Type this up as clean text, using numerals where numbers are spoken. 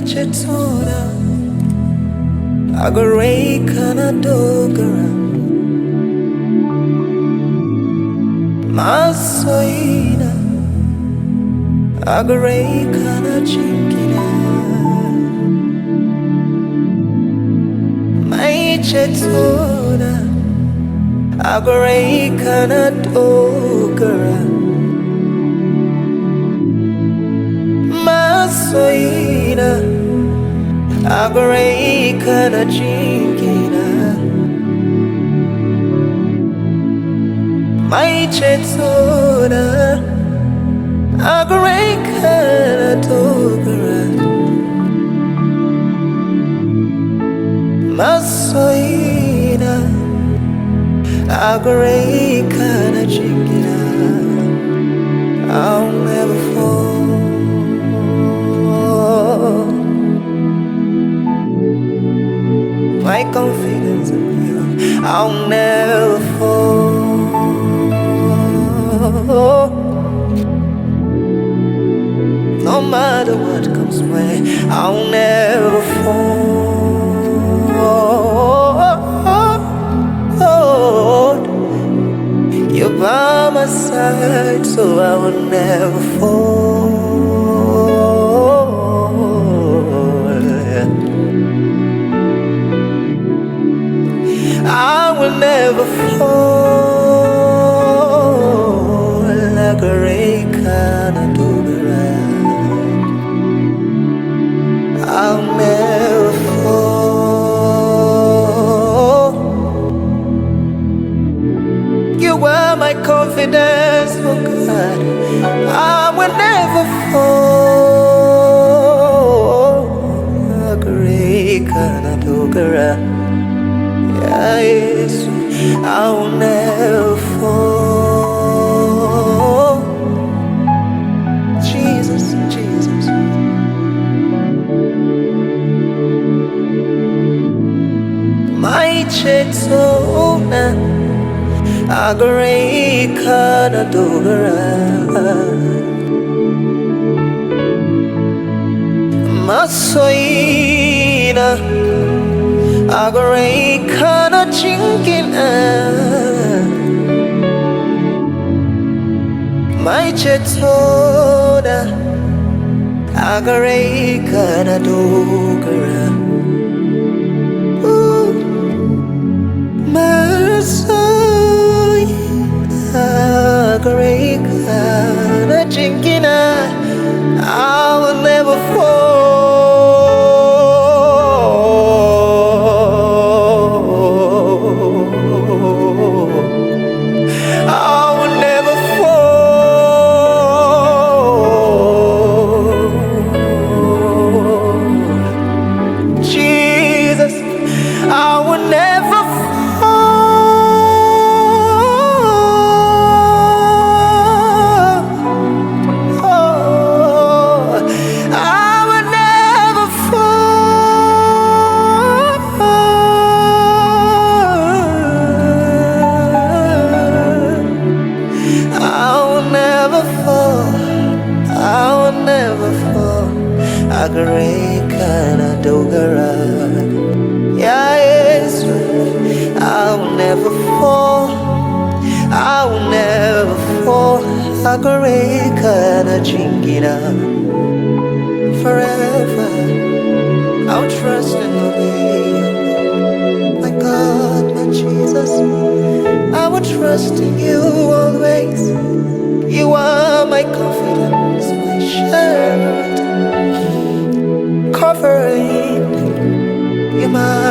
Chetona Gare Ka Na Dogara Masoina Gare Ka Na Chinkina Chetona Gare Ka Na Dogara Masoina Gare Ka Na Chinkina Chetona Gare Ka Na Dogara Masoina Gare Ka Na Chinkina I'll never fall. My confidence in you, I'll never fall. No matter what comes my way, I'll never fall. You're by my side, so I will never fall. I will never fall. Gare Ka Na Dogara I'll never fall. You are my confidence, oh God. I will never fall. Gare Ka Na Dogara Yes, I will never fall. Jesus, Jesus. My Chetona Gare Ka Na Dogara Masoina Gare Ka Na Chinkina My Chetona Gare Ka Na Dogara Masoina Gare Ka Na Chinkina I will never fall. Gare Ka Na Dogara Yes, I will never fall. I will never fall. Gare Ka Na Chinkina Forever I'll trust and obey my God, my Jesus. I will trust in you always. You are my confidence, my shelter, covering. You're my